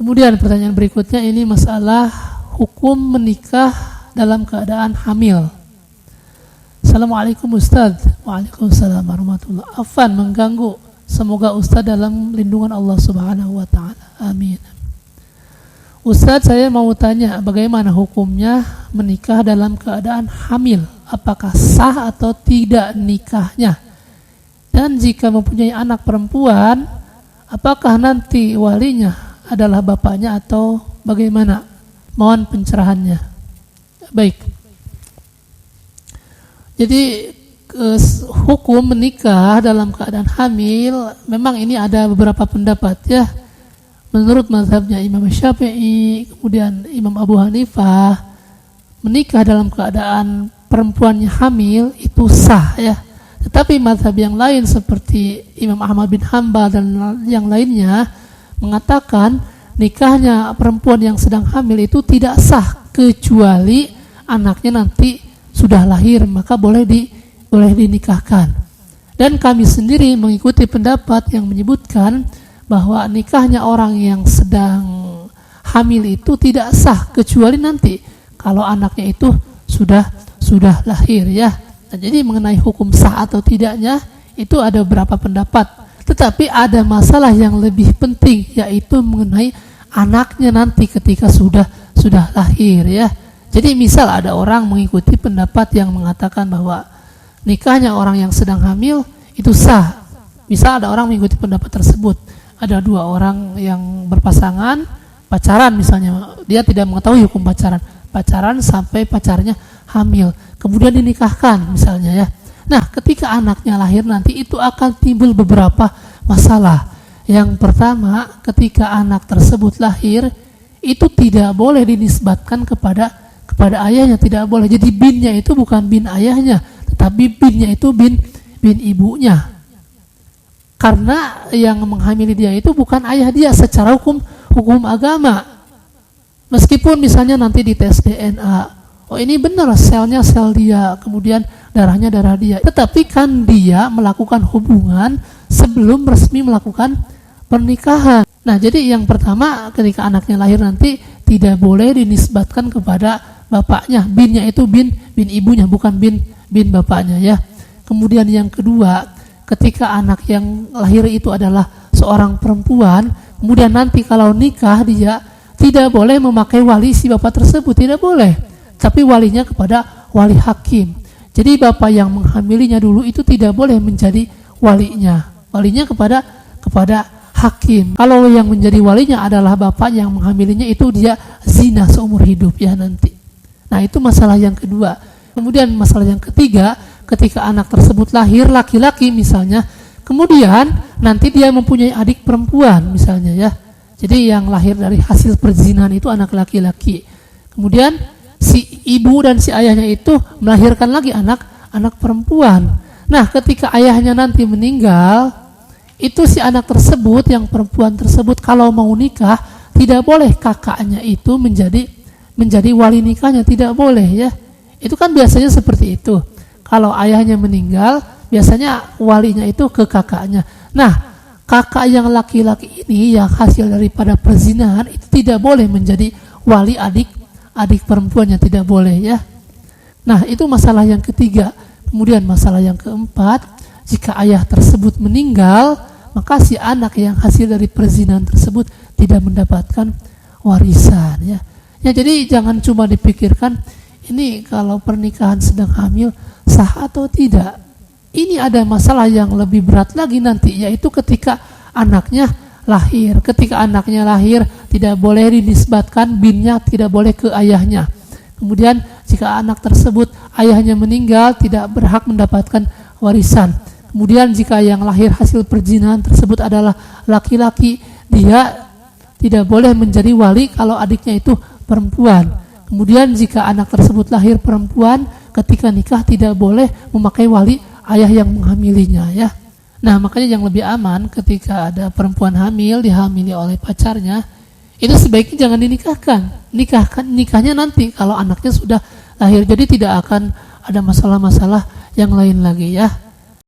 Kemudian pertanyaan berikutnya ini masalah hukum menikah dalam keadaan hamil. Assalamualaikum Ustaz. Waalaikumsalam warahmatullahi wabarakatuh. Afan mengganggu. Semoga Ustaz dalam lindungan Allah Subhanahu wa taala. Amin. Ustaz, saya mau tanya bagaimana hukumnya menikah dalam keadaan hamil? Apakah sah atau tidak nikahnya? Dan jika mempunyai anak perempuan, apakah nanti walinya adalah bapaknya atau bagaimana? Mohon pencerahannya. Baik. Jadi hukum menikah dalam keadaan hamil memang ini ada beberapa pendapat ya. Menurut mazhabnya Imam Syafi'i, kemudian Imam Abu Hanifah, menikah dalam keadaan perempuannya hamil itu sah ya. Tetapi mazhab yang lain seperti Imam Ahmad bin Hanbal dan yang lainnya mengatakan nikahnya perempuan yang sedang hamil itu tidak sah kecuali anaknya nanti sudah lahir, maka boleh dinikahkan. Dan kami sendiri mengikuti pendapat yang menyebutkan bahwa nikahnya orang yang sedang hamil itu tidak sah kecuali nanti kalau anaknya itu sudah lahir ya. Nah, jadi mengenai hukum sah atau tidaknya itu ada beberapa pendapat. Tetapi ada masalah yang lebih penting, yaitu mengenai anaknya nanti ketika sudah lahir ya. Jadi misal ada orang mengikuti pendapat yang mengatakan bahwa nikahnya orang yang sedang hamil itu sah. Misal ada orang mengikuti pendapat tersebut. Ada dua orang yang berpasangan, pacaran misalnya, dia tidak mengetahui hukum pacaran sampai pacarnya hamil, kemudian dinikahkan misalnya ya. Nah, ketika anaknya lahir nanti itu akan timbul beberapa masalah. Yang pertama, ketika anak tersebut lahir itu tidak boleh dinisbatkan kepada ayahnya, tidak boleh. Jadi binnya itu bukan bin ayahnya, tetapi binnya itu bin ibunya. Karena yang menghamili dia itu bukan ayah dia secara hukum agama. Meskipun misalnya nanti di tes DNA, oh ini benar selnya sel dia, kemudian darahnya darah dia. Tetapi kan dia melakukan hubungan sebelum resmi melakukan pernikahan. Nah, jadi yang pertama ketika anaknya lahir nanti tidak boleh dinisbatkan kepada bapaknya. Binnya itu bin ibunya, bukan bin bapaknya ya. Kemudian yang kedua, ketika anak yang lahir itu adalah seorang perempuan, kemudian nanti kalau nikah dia tidak boleh memakai wali si bapak tersebut, tidak boleh. Tapi walinya kepada wali hakim. Jadi bapak yang menghamilinya dulu itu tidak boleh menjadi walinya. Walinya kepada hakim. Kalau yang menjadi walinya adalah bapak yang menghamilinya, itu dia zina seumur hidup ya nanti. Nah, itu masalah yang kedua. Kemudian masalah yang ketiga, ketika anak tersebut lahir laki-laki misalnya, kemudian nanti dia mempunyai adik perempuan misalnya ya. Jadi yang lahir dari hasil perzinahan itu anak laki-laki. Kemudian si ibu dan si ayahnya itu melahirkan lagi anak perempuan. Nah, ketika ayahnya nanti meninggal, itu si anak tersebut yang perempuan tersebut kalau mau nikah tidak boleh kakaknya itu menjadi wali nikahnya, tidak boleh ya. Itu kan biasanya seperti itu. Kalau ayahnya meninggal, biasanya walinya itu ke kakaknya. Nah, kakak yang laki-laki ini yang hasil daripada perzinahan itu tidak boleh menjadi wali adik perempuannya, tidak boleh ya. Nah, itu masalah yang ketiga. Kemudian masalah yang keempat, jika ayah tersebut meninggal, maka si anak yang hasil dari perzinahan tersebut tidak mendapatkan warisan ya. Ya, jadi jangan cuma dipikirkan ini kalau pernikahan sedang hamil sah atau tidak. Ini ada masalah yang lebih berat lagi nanti, yaitu ketika anaknya lahir. Ketika anaknya lahir tidak boleh dinisbatkan binnya, tidak boleh ke ayahnya. Kemudian jika anak tersebut ayahnya meninggal, tidak berhak mendapatkan warisan. Kemudian jika yang lahir hasil perzinahan tersebut adalah laki-laki, dia tidak boleh menjadi wali kalau adiknya itu perempuan. Kemudian jika anak tersebut lahir perempuan, ketika nikah tidak boleh memakai wali ayah yang menghamilinya ya. Nah, makanya yang lebih aman ketika ada perempuan hamil dihamili oleh pacarnya, itu sebaiknya jangan dinikahkan. Nikahnya nanti kalau anaknya sudah lahir. Jadi tidak akan ada masalah-masalah yang lain lagi ya.